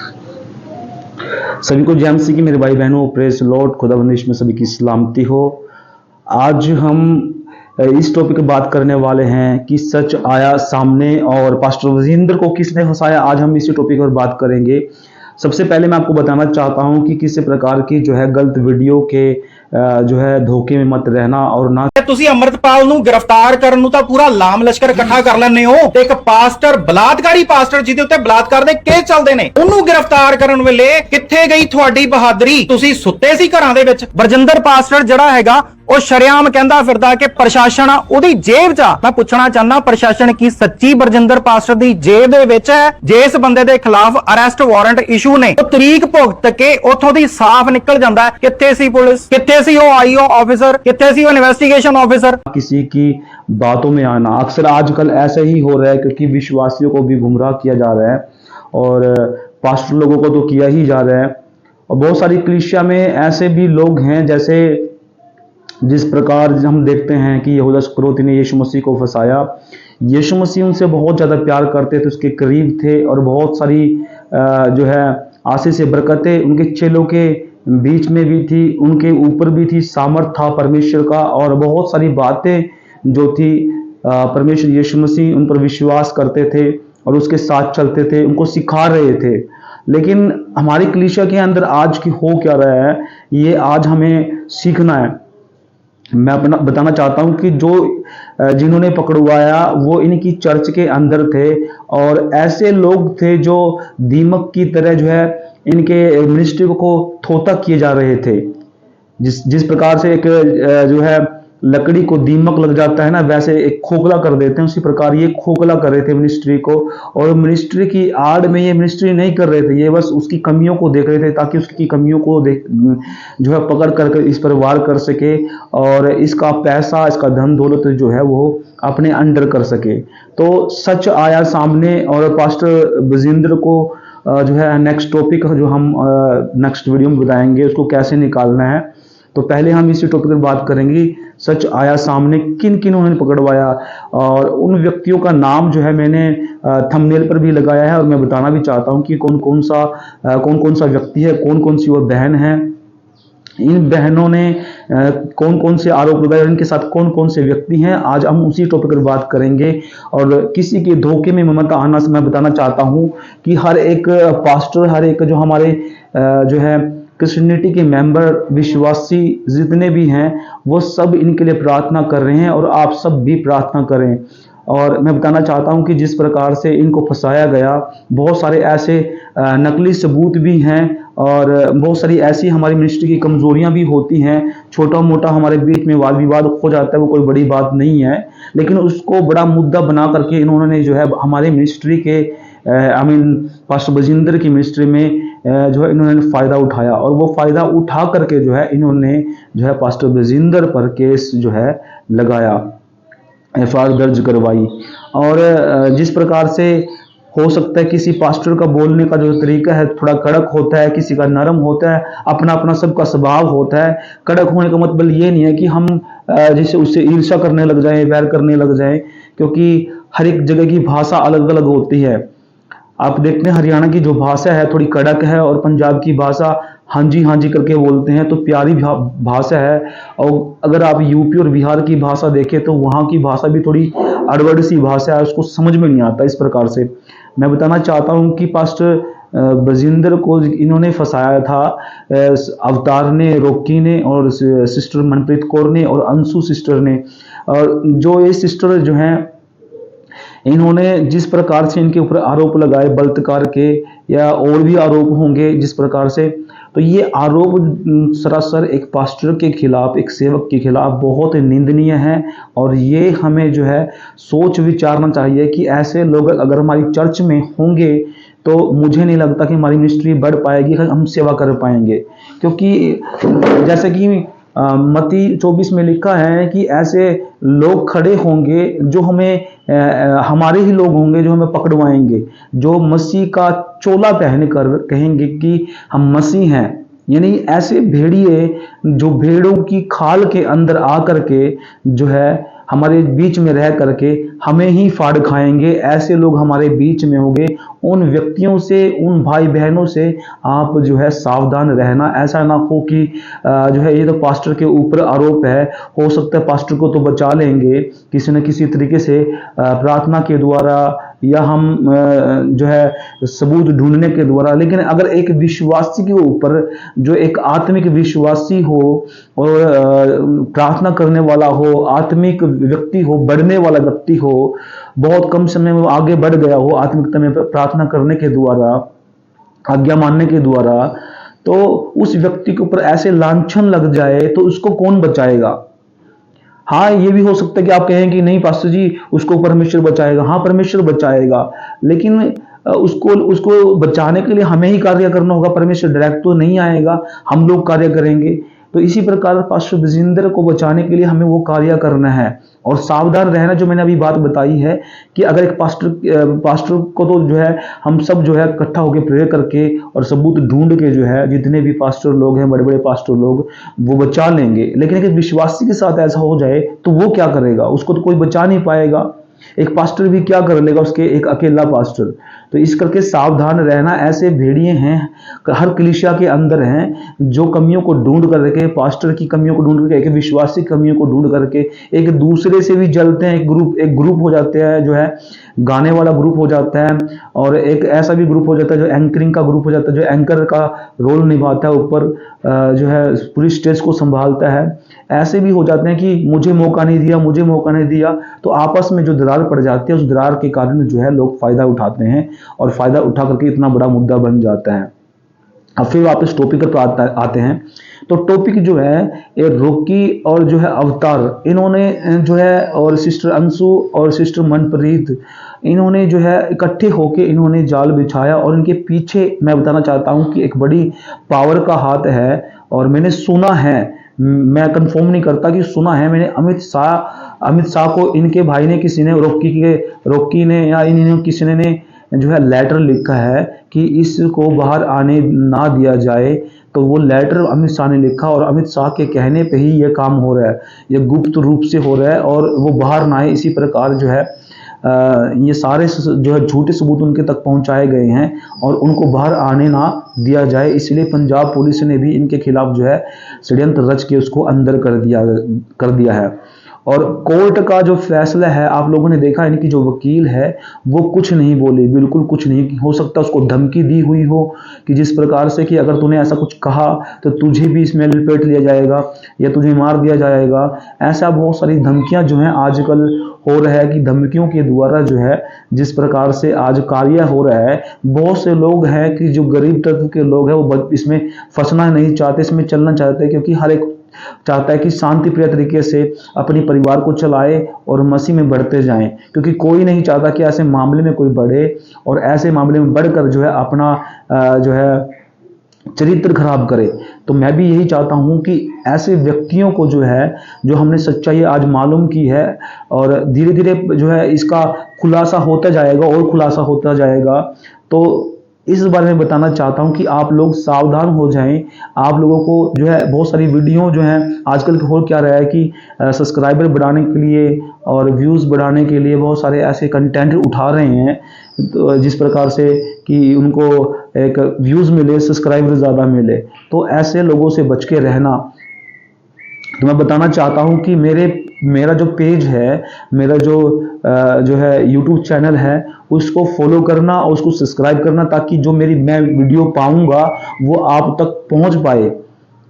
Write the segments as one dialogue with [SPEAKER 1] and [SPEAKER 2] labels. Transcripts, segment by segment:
[SPEAKER 1] सभी को जय मसीह की मेरे भाई बहनों, प्रेज लॉर्ड, खुदाबंदिश में सभी की सलामती हो। आज हम इस टॉपिक पर बात करने वाले हैं कि सच आया सामने और पास्टर वजिंदर को किसने फंसाया। आज हम इसी टॉपिक पर बात करेंगे। सबसे पहले मैं आपको बताना चाहता हूं कि किसी प्रकार की जो है गलत वीडियो के जो है धोखे में मत रहना और ना
[SPEAKER 2] ਤੁਸੀਂ ਅਮਰਤਪਾਲ ਨੂੰ ਗ੍ਰਿਫਤਾਰ ਕਰਨ ਨੂੰ ਤਾਂ ਪੂਰਾ ਲਾਮ ਲਸ਼ਕਰ ਇਕੱਠਾ ਕਰ ਲੈਂਦੇ ਹੋ ਤੇ ਇੱਕ ਪਾਸਟਰ ਬਲਾਤਕਾਰੀ ਪਾਸਟਰ ਜਿਹਦੇ ਉੱਤੇ ਬਲਾਤਕਾਰ ਦੇ ਕੇਸ ਚੱਲਦੇ ਨੇ ਉਹਨੂੰ ਗ੍ਰਿਫਤਾਰ ਕਰਨ ਵੇਲੇ ਕਿੱਥੇ ਗਈ ਤੁਹਾਡੀ ਬਹਾਦਰੀ? ਤੁਸੀਂ ਸੁੱਤੇ ਸੀ ਘਰਾਂ ਦੇ ਵਿੱਚ। ਬਰਜਿੰਦਰ ਪਾਸਟਰ ਜਿਹੜਾ ਹੈਗਾ ਉਹ ਸ਼ਰਿਆਮ ਕਹਿੰਦਾ ਫਿਰਦਾ ਕਿ ਪ੍ਰਸ਼ਾਸਨ ਉਹਦੀ ਜੇਬ 'ਚ ਆ। ਮੈਂ ਪੁੱਛਣਾ ਚਾਹੁੰਦਾ, ਪ੍ਰਸ਼ਾਸਨ ਕੀ ਸੱਚੀ ਬਰਜਿੰਦਰ ਪਾਸਟਰ ਦੀ ਜੇਬ ਦੇ ਵਿੱਚ ਹੈ? ਜਿਸ ਬੰਦੇ ਦੇ ਖਿਲਾਫ ਅਰੈਸਟ ਵਾਰੰਟ ਇਸ਼ੂ ਨੇ ਉਹ ਤਰੀਕ ਭੁਗਤ ਕੇ ਉੱਥੋਂ ਦੀ ਸਾਫ਼ ਨਿਕਲ ਜਾਂਦਾ ਹੈ। ਕਿੱਥੇ ਸੀ ਪੁਲਿਸ? ਕਿੱਥੇ ਸੀ ਉਹ ਆਈਓ ਆਫिसर? कितने सी इन्वेस्टिगेशन ऑफिसर?
[SPEAKER 1] किसी की बातों में आना अक्सर आजकल ऐसा ही हो रहा है, क्योंकि विश्वासियों को भी गुमराह किया जा रहा है और पास्टर लोगों को तो किया ही जा रहा है। और बहुत सारी कलीसिया में ऐसे भी लोग हैं, जैसे जिस प्रकार हम देखते हैं कि यहूदा इस्करियोती ने यीशु मसीह को फंसाया। यीशु मसीह उनसे बहुत ज़्यादा प्यार करते थे, उसके करीब थे और बहुत सारी जो है आशीष से बरकतें उनके चेलों के बीच में भी थी, उनके ऊपर भी थी, सामर्थ था परमेश्वर का और बहुत सारी बातें जो थी परमेश्वर यीशु मसीह उन पर विश्वास करते थे और उसके साथ चलते थे, उनको सिखा रहे थे। लेकिन हमारी कलीसिया के अंदर आज की हो क्या रहा है, ये आज हमें सीखना है। मैं अपना बताना चाहता हूं कि जो जिन्होंने पकड़वाया वो इनकी चर्च के अंदर थे और ऐसे लोग थे जो दीमक की तरह जो है इनके मिनिस्ट्री को थोता किए जा रहे थे। जिस प्रकार से एक जो है लकड़ी को दीमक लग जाता है ना, वैसे एक खोखला कर देते हैं, उसी प्रकार ये खोखला कर रहे थे मिनिस्ट्री को। और मिनिस्ट्री की आड़ में ये मिनिस्ट्री नहीं कर रहे थे, ये बस उसकी कमियों को देख रहे थे ताकि उसकी कमियों को देख जो है पकड़ कर इस पर वार कर सके और इसका पैसा, इसका धन दौलत जो है वो अपने अंडर कर सके। तो सच आया सामने और पास्टर बजिंदर को जो है नेक्स्ट टॉपिक जो हम नेक्स्ट वीडियो में बताएंगे उसको कैसे निकालना है। तो पहले हम इसी टॉपिक पर बात करेंगे, सच आया सामने, किन किन उन्होंने पकड़वाया और उन व्यक्तियों का नाम जो है मैंने थंबनेल पर भी लगाया है और मैं बताना भी चाहता हूं कि कौन कौन सा व्यक्ति है, कौन कौन सी वो बहन है, इन बहनों ने कौन कौन से आरोप लगाए और इनके साथ कौन कौन से व्यक्ति हैं। आज हम उसी टॉपिक पर बात करेंगे और किसी के धोखे में मत आना से मैं बताना चाहता हूं कि हर एक पास्टर, हर एक जो हमारे जो है क्रिश्चियनिटी के मेंबर, विश्वासी जितने भी हैं, वो सब इनके लिए प्रार्थना कर रहे हैं और आप सब भी प्रार्थना करें। और मैं बताना चाहता हूं कि जिस प्रकार से इनको फंसाया गया, बहुत सारे ऐसे नकली सबूत भी हैं और बहुत सारी ऐसी हमारी मिनिस्ट्री की कमजोरियां भी होती हैं। छोटा मोटा हमारे बीच में वाद विवाद हो जाता है, वो कोई बड़ी बात नहीं है, लेकिन उसको बड़ा मुद्दा बना करके इन्होंने जो है हमारे मिनिस्ट्री के पास्टर बजिंदर की मिनिस्ट्री में जो है इन्होंने फ़ायदा उठाया और वो फ़ायदा उठा करके जो है इन्होंने जो है पास्टर बजिंदर पर केस जो है लगाया, एफआईआर दर्ज करवाई। और जिस प्रकार से हो सकता है किसी पास्टर का बोलने का जो तरीका है थोड़ा कड़क होता है, किसी का नरम होता है, अपना अपना सबका स्वभाव होता है। कड़क होने का मतलब ये नहीं है कि हम जैसे उससे ईर्ष्या करने लग जाएं, वैर करने लग जाएं, क्योंकि हर एक जगह की भाषा अलग अलग होती है। आप देखते हैं हरियाणा की जो भाषा है थोड़ी कड़क है और पंजाब की भाषा हाँ जी करके बोलते हैं, तो प्यारी भाषा है। और अगर आप यूपी और बिहार की भाषा देखें तो वहाँ की भाषा भी थोड़ी अड़बड़ सी भाषा है, उसको समझ में नहीं आता। इस प्रकार से मैं बताना चाहता हूँ कि पास्टर बजिंदर को इन्होंने फंसाया था अवतार ने, रॉकी ने और सिस्टर मनप्रीत कौर ने और अंशु सिस्टर ने। और जो ये सिस्टर जो हैं इन्होंने जिस प्रकार से इनके ऊपर आरोप लगाए बलात्कार के या और भी आरोप होंगे जिस प्रकार से, तो ये आरोप सरासर एक पास्टर के खिलाफ, एक सेवक के खिलाफ बहुत निंदनीय है। और ये हमें जो है सोच विचारना चाहिए कि ऐसे लोग अगर हमारी चर्च में होंगे तो मुझे नहीं लगता कि हमारी मिनिस्ट्री बढ़ पाएगी, हम सेवा कर पाएंगे। क्योंकि जैसे कि मत्ती 24 में लिखा है कि ऐसे लोग खड़े होंगे जो हमें हमारे ही लोग होंगे जो हमें पकड़वाएंगे, जो मसीह का चोला पहन कर कहेंगे कि हम मसीह हैं। यानी ऐसे भेड़िए जो भेड़ों की खाल के अंदर आकर के जो है हमारे बीच में रह करके हमें ही फाड़ खाएंगे, ऐसे लोग हमारे बीच में होंगे उन व्यक्तियों से, उन भाई बहनों से आप जो है सावधान रहना। ऐसा ना हो कि जो है ये तो पास्टर के ऊपर आरोप है, हो सकता है पास्टर को तो बचा लेंगे किसी न किसी तरीके से प्रार्थना के द्वारा, या हम जो है सबूत ढूंढने के द्वारा। लेकिन अगर एक विश्वासी के ऊपर, जो एक आत्मिक विश्वासी हो और प्रार्थना करने वाला हो, आत्मिक व्यक्ति हो, बढ़ने वाला व्यक्ति हो, बहुत कम समय में वो आगे बढ़ गया हो आत्मिकता में प्रार्थना करने के द्वारा, आज्ञा मानने के द्वारा, तो उस व्यक्ति के ऊपर ऐसे लांछन लग जाए तो उसको कौन बचाएगा? हाँ, ये भी हो सकता है कि आप कहें कि नहीं पास्टर जी, उसको परमेश्वर बचाएगा। हाँ, परमेश्वर बचाएगा, लेकिन उसको उसको बचाने के लिए हमें ही कार्य करना होगा। परमेश्वर डायरेक्ट तो नहीं आएगा, हम लोग कार्य करेंगे। तो इसी प्रकार पास्टर विजेंद्र को बचाने के लिए हमें वो कार्य करना है और सावधान रहना। जो मैंने अभी बात बताई है कि अगर एक पास्टर को तो जो है हम सब जो है इकट्ठा होकर प्रेयर करके और सबूत ढूंढ के जो है जितने भी पास्टर लोग हैं, बड़े बड़े पास्टर लोग, वो बचा लेंगे। लेकिन अगर विश्वासी के साथ ऐसा हो जाए तो वो क्या करेगा? उसको तो कोई बचा नहीं पाएगा। एक पास्टर भी क्या कर लेगा, उसके एक अकेला पास्टर। तो इस करके सावधान रहना। ऐसे भेड़िए हैं हर कलीसिया के अंदर हैं जो कमियों को ढूंढ करके, पास्टर की कमियों को ढूंढ करके, एक विश्वासी कमियों को ढूंढ करके एक दूसरे से भी जलते हैं। एक ग्रुप हो जाते हैं, जो है गाने वाला ग्रुप हो जाता है, और एक ऐसा भी ग्रुप हो जाता है जो एंकरिंग का ग्रुप हो जाता है, जो एंकर का रोल निभाता है, ऊपर जो है पूरी स्टेज को संभालता है। ऐसे भी हो जाते हैं कि मुझे मौका नहीं दिया, मुझे मौका नहीं दिया, तो आपस में जो दरार पड़ जाती है, उस दरार के कारण जो है लोग फायदा उठाते हैं और फायदा उठा करके इतना बड़ा मुद्दा बन जाता है। अब फिर वापस टॉपिक पर आते हैं। तो टॉपिक जो है ये रॉकी और जो है अवतार, इन्होंने जो है, और सिस्टर अंशु और सिस्टर मनप्रीत, इन्होंने जो है इकट्ठे होके इन्होंने जाल बिछाया। और इनके पीछे मैं बताना चाहता हूं कि एक बड़ी पावर का हाथ है। और मैंने सुना है, मैं कंफर्म नहीं करता कि सुना है मैंने, अमित शाह को इनके भाई ने, किसी ने, रॉकी ने या इन्होंने किसी ने जो है लेटर लिखा है कि इसको बाहर आने ना दिया जाए। तो वो लेटर अमित शाह ने लिखा, और अमित शाह के कहने पे ही ये काम हो रहा है, ये गुप्त रूप से हो रहा है, और वो बाहर ना आए। इसी प्रकार जो है ये सारे जो है झूठे सबूत उनके तक पहुंचाए गए हैं और उनको बाहर आने ना दिया जाए। इसलिए पंजाब पुलिस ने भी इनके खिलाफ जो है षड्यंत्र रच के उसको अंदर कर दिया है। और कोर्ट का जो फैसला है, आप लोगों ने देखा, इनकी जो वकील है वो कुछ नहीं बोली, बिल्कुल कुछ नहीं। हो सकता है उसको धमकी दी हुई हो कि जिस प्रकार से कि अगर तूने ऐसा कुछ कहा तो तुझे भी इसमें लपेट लिया जाएगा या तुझे मार दिया जाएगा। ऐसा बहुत सारी धमकियां जो हैं आजकल हो रहा है कि धमकियों के द्वारा जो है जिस प्रकार से आज कार्य हो रहा है, बहुत से लोग हैं कि जो गरीब तत्व के लोग हैं वो इसमें फंसना नहीं चाहते, इसमें चलना चाहते, क्योंकि हर एक चाहता है कि शांति प्रिय तरीके से अपने परिवार को चलाए और मसीह में बढ़ते जाएं। क्योंकि कोई नहीं चाहता कि ऐसे मामले में कोई बढ़े और ऐसे मामले में बढ़कर जो है अपना जो है चरित्र खराब करे। तो मैं भी यही चाहता हूं कि ऐसे व्यक्तियों को जो है, जो हमने सच्चाई आज मालूम की है, और धीरे धीरे जो है इसका खुलासा होता जाएगा और खुलासा होता जाएगा। तो इस बारे में बताना चाहता हूं कि आप लोग सावधान हो जाएं। आप लोगों को जो है बहुत सारी वीडियो जो हैं आजकल हो क्या रहा है कि सब्सक्राइबर बढ़ाने के लिए और व्यूज़ बढ़ाने के लिए बहुत सारे ऐसे कंटेंट उठा रहे हैं, तो जिस प्रकार से कि उनको एक व्यूज़ मिले, सब्सक्राइबर ज़्यादा मिले। तो ऐसे लोगों से बच के रहना। तो मैं बताना चाहता हूं कि मेरा जो पेज है, मेरा जो है YouTube चैनल है, उसको फॉलो करना और उसको सब्सक्राइब करना, ताकि जो मैं वीडियो पाऊंगा वो आप तक पहुंच पाए।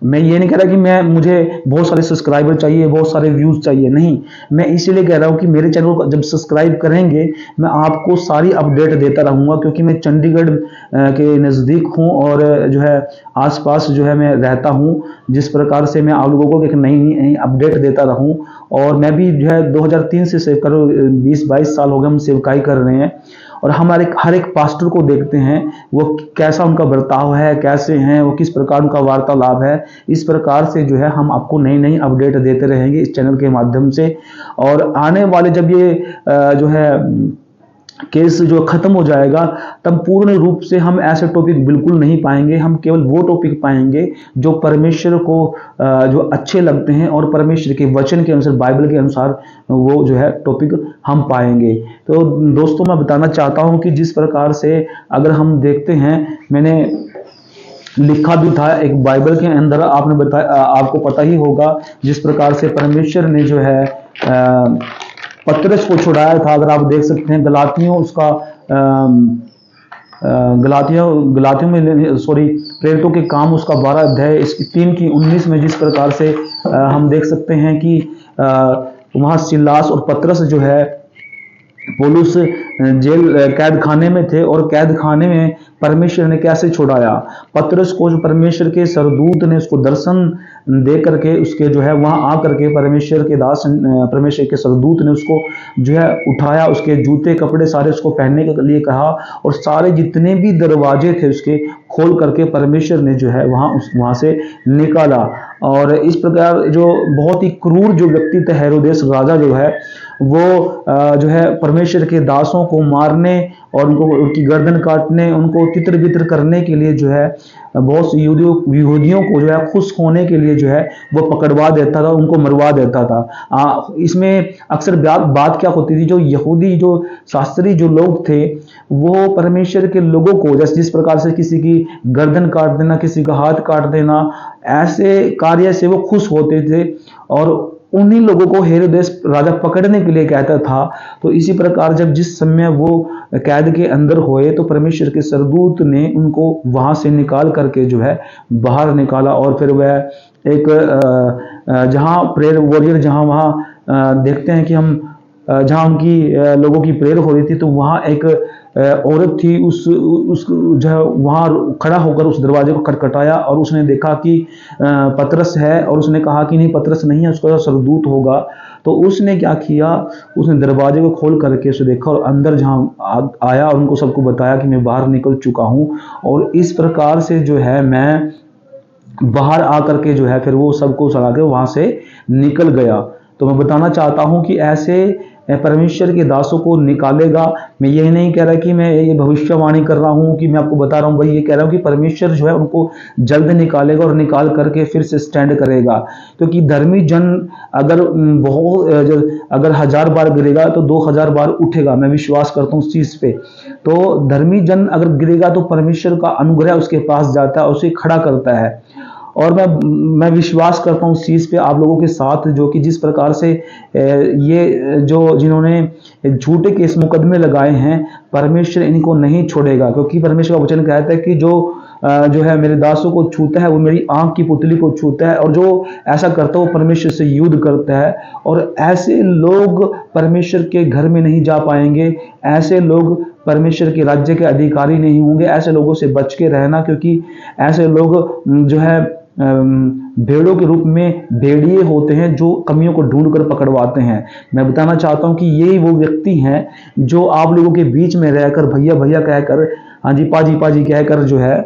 [SPEAKER 1] मैं ये नहीं कह रहा कि मुझे बहुत सारे सब्सक्राइबर चाहिए, बहुत सारे व्यूज चाहिए, नहीं। मैं इसीलिए कह रहा हूं कि मेरे चैनल को जब सब्सक्राइब करेंगे मैं आपको सारी अपडेट देता रहूंगा, क्योंकि मैं चंडीगढ़ के नज़दीक हूं और जो है आसपास जो है मैं रहता हूं। जिस प्रकार से मैं आप लोगों को एक नई अपडेट देता रहूं। और मैं भी जो है 2003 से सेव करो 20-22 साल हो गए हम सेवकाई कर रहे हैं, और हमारे हर एक पास्टर को देखते हैं वो कैसा उनका बर्ताव है, कैसे हैं वो, किस प्रकार उनका वार्तालाप है। इस प्रकार से जो है हम आपको नई अपडेट देते रहेंगे इस चैनल के माध्यम से। और आने वाले जब ये जो है केस जो खत्म हो जाएगा, तब पूर्ण रूप से हम ऐसे टॉपिक बिल्कुल नहीं पाएंगे। हम केवल वो टॉपिक पाएंगे जो परमेश्वर को जो अच्छे लगते हैं और परमेश्वर के वचन के अनुसार, बाइबल के अनुसार वो जो है टॉपिक हम पाएंगे। तो दोस्तों, मैं बताना चाहता हूं कि जिस प्रकार से अगर हम देखते हैं, मैंने लिखा भी था एक बाइबल के अंदर, आपने बताया, आपको पता ही होगा जिस प्रकार से परमेश्वर ने जो है पतरस को छुड़ाया था। अगर आप देख सकते हैं गलातियों उसका गलातियों में, सॉरी, प्रेरितों के काम उसका 12 अध्याय इसकी 3 की 19 में जिस प्रकार से हम देख सकते हैं कि वहां सिलास और पतरस जो है पौलुस जेल कैद खाने में थे, और कैद खाने में परमेश्वर ने कैसे छुड़ाया पतरस को। जो परमेश्वर के सरदूत ने उसको दर्शन दे करके उसके जो है वहां आकर के परमेश्वर के दास, परमेश्वर के सरदूत ने उसको जो है उठाया, उसके जूते कपड़े सारे उसको पहनने के लिए कहा, और सारे जितने भी दरवाजे थे उसके खोल करके परमेश्वर ने जो है वहां से निकाला। और इस प्रकार जो बहुत ही क्रूर जो व्यक्ति थे हेरोदेस राजा जो है, वो जो है परमेश्वर के दासों को मारने और उनको उनकी गर्दन काटने, उनको तितर बितर करने के लिए जो है बहुत से यहूदियों को जो है खुश होने के लिए जो है वो पकड़वा देता था, उनको मरवा देता था। इसमें अक्सर बात क्या होती थी, जो यहूदी जो शास्त्री जो लोग थे वो परमेश्वर के लोगों को जैसे जिस प्रकार से किसी की गर्दन काट देना, किसी का हाथ काट देना, ऐसे कार्य से वो खुश होते थे, और उन्हीं लोगों को हेरोदेस राजा पकड़ने के लिए कहता था। तो इसी प्रकार जब जिस समय वो कैद के अंदर होए, तो परमेश्वर के सरदूत ने उनको वहां से निकाल करके जो है बाहर निकाला, और फिर वह एक जहां प्रेयर वॉरियर, जहां वहां देखते हैं कि हम जहां उनकी लोगों की प्रेयर हो रही थी, तो वहां एक औरत थी, उस जो है वहां खड़ा होकर उस दरवाजे को खटखटाया, और उसने देखा कि पतरस है, और उसने कहा कि नहीं, पतरस नहीं है, उसका सरदूत होगा। तो उसने क्या किया, उसने दरवाजे को खोल करके उसे देखा और अंदर जहां आया और उनको सबको बताया कि मैं बाहर निकल चुका हूं, और इस प्रकार से जो है मैं बाहर आकर के जो है फिर वो सबको सड़ा के वहां से निकल गया। तो मैं बताना चाहता हूं कि ऐसे परमेश्वर के दासों को निकालेगा। मैं ये नहीं कह रहा कि मैं ये भविष्यवाणी कर रहा हूं कि मैं आपको बता रहा हूं, भाई ये कह रहा हूं कि परमेश्वर जो है उनको जल्द निकालेगा और निकाल करके फिर से स्टैंड करेगा। क्योंकि धर्मी जन अगर अगर 1000 बार गिरेगा तो 2000 बार उठेगा, मैं विश्वास करता हूं उस चीज पे। तो धर्मी जन अगर गिरेगा तो परमेश्वर का अनुग्रह उसके पास जाता है, उसे खड़ा करता है। और मैं विश्वास करता हूँ उस चीज़ पे आप लोगों के साथ, जो कि जिस प्रकार से ये जो जिन्होंने झूठे केस मुकदमे लगाए हैं, परमेश्वर इनको नहीं छोड़ेगा। क्योंकि परमेश्वर का वचन कहता है कि जो है मेरे दासों को छूता है वो मेरी आंख की पुतली को छूता है, और जो ऐसा करता है वो परमेश्वर से युद्ध करता है। और ऐसे लोग परमेश्वर के घर में नहीं जा पाएंगे, ऐसे लोग परमेश्वर के राज्य के अधिकारी नहीं होंगे। ऐसे लोगों से बच के रहना, क्योंकि ऐसे लोग जो है भेड़ों के रूप में भेड़िए होते हैं जो कमियों को ढूंढ कर पकड़वाते हैं। मैं बताना चाहता हूं कि यही वो व्यक्ति हैं जो आप लोगों के बीच में रहकर भैया भैया कहकर, हाँ जी पाजी पाजी कहकर जो है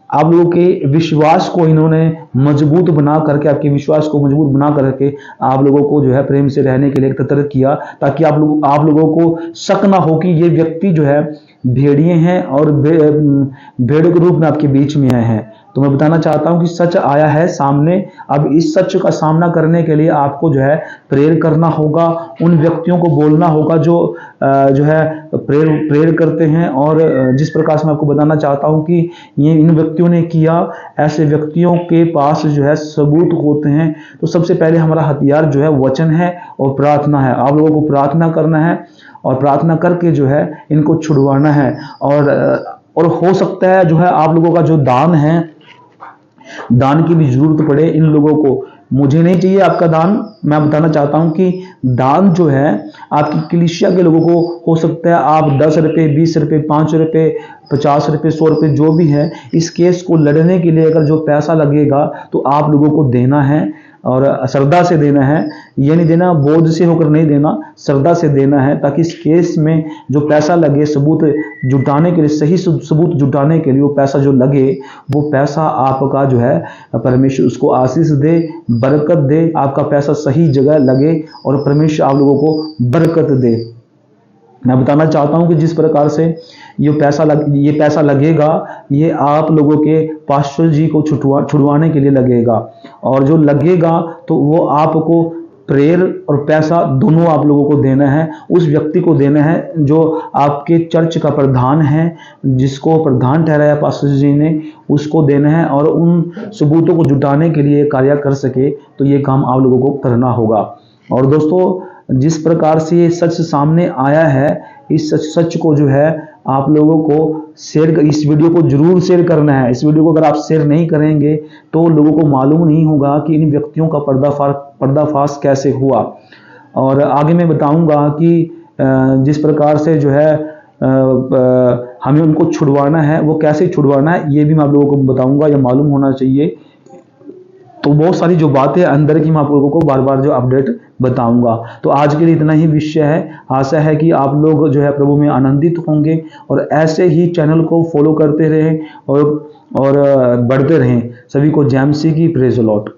[SPEAKER 1] आप लोगों के विश्वास को इन्होंने मजबूत बना करके, आपके विश्वास को मजबूत बना करके आप लोगों को जो है प्रेम से रहने के लिए एकत्रित किया, ताकि आप लोगों को शक ना हो कि ये व्यक्ति जो है भेड़िए हैं और भेड़ों के रूप में आपके बीच में आए हैं। तो मैं बताना चाहता हूं कि सच आया है सामने। अब इस सच का सामना करने के लिए आपको जो है प्रेयर करना होगा, उन व्यक्तियों को बोलना होगा जो है प्रेयर करते हैं। और जिस प्रकार से मैं आपको बताना चाहता हूं कि ये इन व्यक्तियों ने किया, ऐसे व्यक्तियों के पास जो है सबूत होते हैं। तो सबसे पहले हमारा हथियार जो है वचन है और प्रार्थना है। आप लोगों को प्रार्थना करना है और प्रार्थना करके जो है इनको छुड़वाना है। और हो सकता है जो है आप लोगों का जो दान है, दान की भी जरूरत पड़े इन लोगों को। मुझे नहीं चाहिए आपका दान। मैं बताना चाहता हूं कि दान जो है आपकी कलीसिया के लोगों को हो सकता है आप 10 रुपए, 20 रुपए, 5 रुपए, 50 रुपए, 100 रुपए जो भी है, इस केस को लड़ने के लिए अगर जो पैसा लगेगा तो आप लोगों को देना है, और श्रद्धा से देना है। ये नहीं देना बोझ से होकर नहीं देना, श्रद्धा से देना है, ताकि इस केस में जो पैसा लगे सबूत जुटाने के लिए, सही सबूत जुटाने के लिए वो पैसा जो लगे, वो पैसा आपका जो है परमेश्वर उसको आशीष दे, बरकत दे, आपका पैसा सही जगह लगे और परमेश्वर आप लोगों को बरकत दे। मैं बताना चाहता हूं कि जिस प्रकार से ये पैसा लगेगा, ये आप लोगों के पास्टर जी को छुड़वाने के लिए लगेगा। और जो लगेगा तो वो आपको प्रेयर और पैसा दोनों आप लोगों को देना है, उस व्यक्ति को देना है जो आपके चर्च का प्रधान है, जिसको प्रधान ठहराया पास्टर जी ने, उसको देना है। और उन सबूतों को जुटाने के लिए कार्य कर सके तो ये काम आप लोगों को करना होगा। और दोस्तों, जिस प्रकार से ये सच सामने आया है, इस सच को जो है आप लोगों को इस वीडियो को जरूर शेयर करना है। इस वीडियो को अगर आप शेयर नहीं करेंगे तो लोगों को मालूम नहीं होगा कि इन व्यक्तियों का पर्दाफाश कैसे हुआ। और आगे मैं बताऊंगा कि जिस प्रकार से जो है हमें उनको छुड़वाना है, वो कैसे छुड़वाना है, ये भी मैं आप लोगों को बताऊंगा, या मालूम होना चाहिए। तो बहुत सारी जो बातें अंदर की मैं आप लोगों को बार बार जो अपडेट बताऊंगा। तो आज के लिए इतना ही विषय है। आशा है कि आप लोग जो है प्रभु में आनंदित होंगे और ऐसे ही चैनल को फॉलो करते रहें और बढ़ते रहें। सभी को जय मसीह की, प्रेज द लॉर्ड।